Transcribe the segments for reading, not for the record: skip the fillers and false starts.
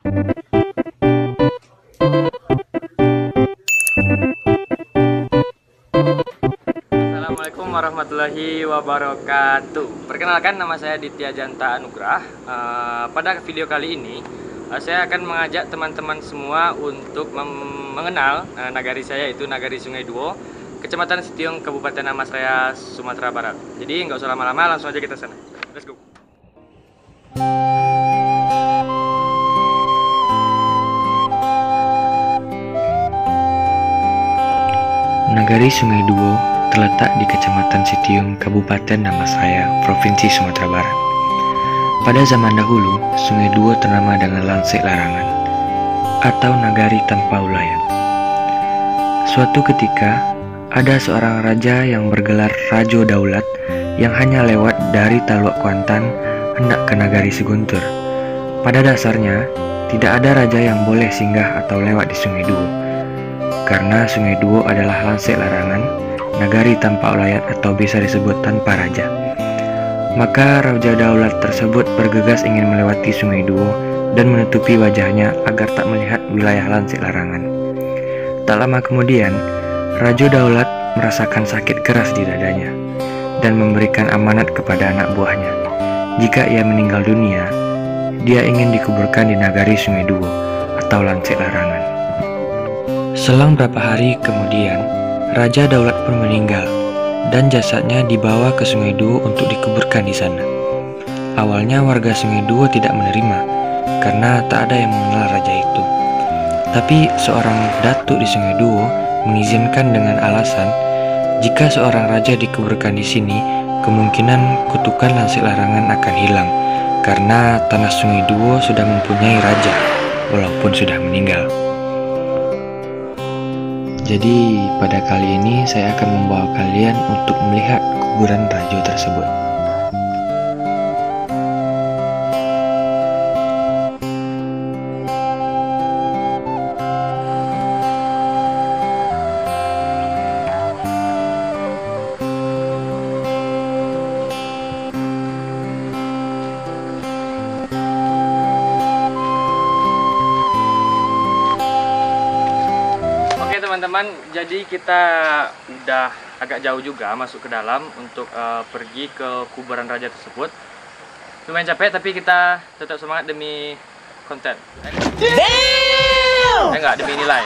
Assalamualaikum warahmatullahi wabarakatuh. Perkenalkan, nama saya Ditya Janta Anugrah. Pada video kali ini saya akan mengajak teman-teman semua untuk mengenal nagari saya, yaitu Nagari Sungai Duo, Kecamatan Sitiung, Kabupaten Amasraya, Sumatera Barat. Jadi nggak usah lama-lama, langsung aja kita sana. Let's go. Nagari Sungai Duo terletak di Kecamatan Sitiung, Kabupaten Amasraya, Provinsi Sumatera Barat. Pada zaman dahulu, Sungai Duo ternama dengan Lansik Larangan atau Nagari Tanpa Ulayan. Suatu ketika, ada seorang raja yang bergelar Rajo Daulat yang hanya lewat dari Taluk Kuantan hendak ke Nagari Seguntur. Pada dasarnya, tidak ada raja yang boleh singgah atau lewat di Sungai Duo, karena Sungai Duo adalah Lansik Larangan, Nagari Tanpa Ulayan atau bisa disebut tanpa raja. Maka Raja Daulat tersebut bergegas ingin melewati Sungai Duo dan menutupi wajahnya agar tak melihat wilayah Lansik Larangan. Tak lama kemudian, Raja Daulat merasakan sakit keras di dadanya dan memberikan amanat kepada anak buahnya. Jika ia meninggal dunia, dia ingin dikuburkan di Nagari Sungai Duo atau Lansik Larangan. Selang beberapa hari kemudian, Raja Daulat pun meninggal dan jasadnya dibawa ke Sungai Duo untuk dikuburkan di sana. Awalnya warga Sungai Duo tidak menerima karena tak ada yang mengenal raja itu. Tapi seorang datuk di Sungai Duo mengizinkan dengan alasan jika seorang raja dikuburkan di sini, kemungkinan kutukan Lansik Larangan akan hilang karena tanah Sungai Duo sudah mempunyai raja walaupun sudah meninggal. Jadi pada kali ini saya akan membawa kalian untuk melihat kuburan raja tersebut. Teman-teman, jadi kita udah agak jauh juga masuk ke dalam untuk pergi ke kuburan raja tersebut. Lumayan capek tapi kita tetap semangat demi konten. Enggak, demi nilai.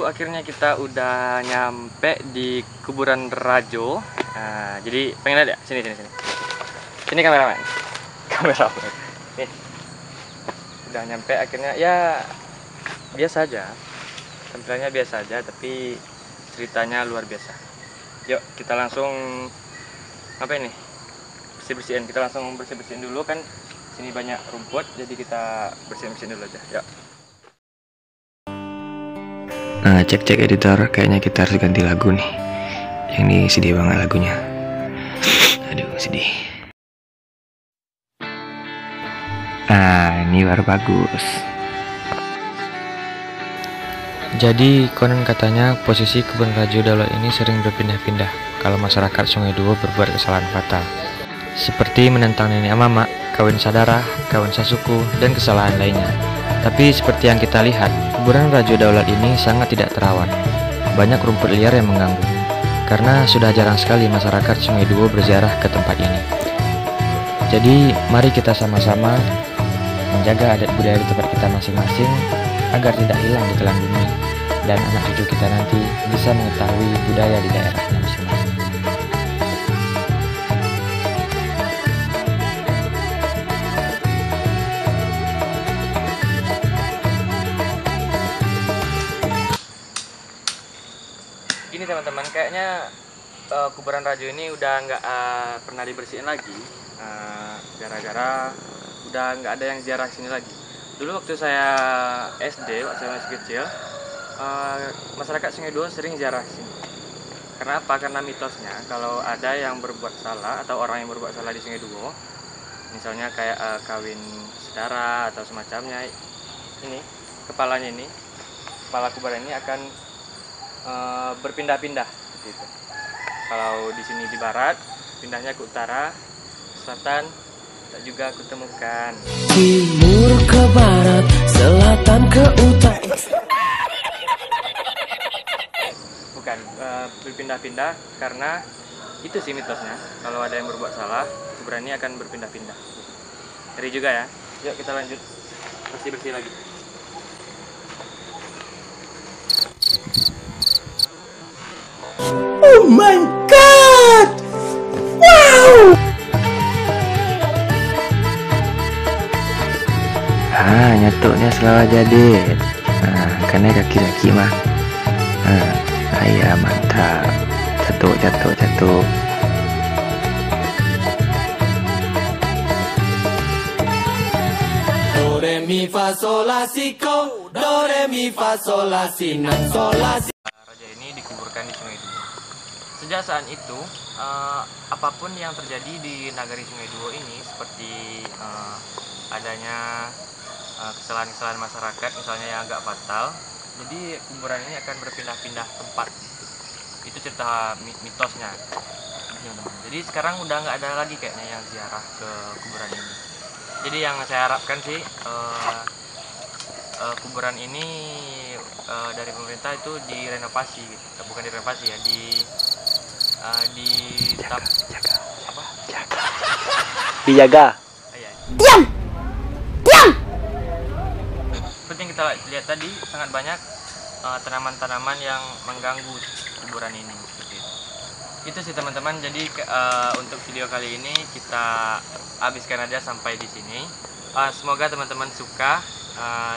Akhirnya kita udah nyampe di kuburan Rajo. Jadi pengen lihat ya? Sini. Sini kameramen. Nih. Udah nyampe akhirnya, ya biasa aja, tampilannya biasa aja tapi ceritanya luar biasa. Yuk kita langsung apa ini, bersih-bersihin. Kita langsung bersih-bersihin dulu, kan sini banyak rumput, jadi kita bersihin dulu aja. Yuk. Nah, cek editor, kayaknya kita harus ganti lagu nih. Yang ini sedih banget lagunya. Aduh, sedih. Nah, ini baru bagus. Jadi konon katanya posisi kebun Raja Daulat ini sering berpindah-pindah kalau masyarakat Sungai Duo berbuat kesalahan fatal, seperti menentang nenek mama, kawin saudara, kawin sasuku, dan kesalahan lainnya. Tapi seperti yang kita lihat, kuburan Raja Daulat ini sangat tidak terawat. Banyak rumput liar yang mengganggu, karena sudah jarang sekali masyarakat Sungai Duo berziarah ke tempat ini. Jadi mari kita sama-sama menjaga adat budaya di tempat kita masing-masing agar tidak hilang di telan bumi dan anak cucu kita nanti bisa mengetahui budaya di daerahnya masing-masing. Gini teman-teman, kayaknya kuburan Rajo ini udah nggak pernah dibersihin lagi, gara-gara udah nggak ada yang ziarah sini lagi. Dulu waktu saya SD, waktu saya masih kecil, masyarakat Sungai Duo sering ziarah sini. Karena apa? Karena mitosnya kalau ada yang berbuat salah atau orang yang berbuat salah di Sungai Duo, misalnya kayak kawin saudara atau semacamnya, ini kepalanya ini, kepala kuburan ini akan berpindah-pindah gitu. Kalau di sini di barat, pindahnya ke utara, selatan tak juga aku temukan. Timur ke barat, selatan ke utara. Bukan, berpindah-pindah karena itu sih mitosnya. Kalau ada yang berbuat salah, kuburan ini akan berpindah-pindah. Ngeri juga ya. Yuk kita lanjut bersih-bersih lagi. Oh my god! Wow! Nyatuknya selalu jadi. Karena kaki-kaki mah. Ayah mantap. Jatuh. Do re mi fa sol la si ko, do re mi fa sol la si na sol la si. Raja ini dikuburkan di Sungai Duo. Sejak saat itu, apapun yang terjadi di nagari Sungai Duo ini, seperti adanya kesalahan-kesalahan masyarakat, misalnya yang agak fatal, jadi kuburan ini akan berpindah-pindah tempat. Itu cerita mitosnya. Jadi sekarang udah nggak ada lagi kayaknya yang ziarah ke kuburan ini. Jadi yang saya harapkan sih kuburan ini dari pemerintah itu direnovasi, gitu. Bukan direnovasi ya, Dijaga. Iya. Diam! Seperti yang kita lihat tadi, sangat banyak tanaman-tanaman yang mengganggu kuburan ini. Itu sih teman-teman. Jadi untuk video kali ini kita habiskan aja sampai di sini. Semoga teman-teman suka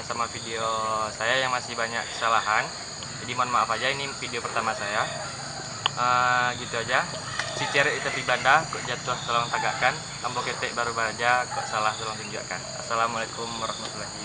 sama video saya yang masih banyak kesalahan. Jadi mohon maaf aja, ini video pertama saya. Gitu aja. Si ceret itu pribanda kok jatuh tolong tagakkan, ambo ketek baru baraja kok salah tolong tunjukkan. Assalamualaikum warahmatullahi wabarakatuh.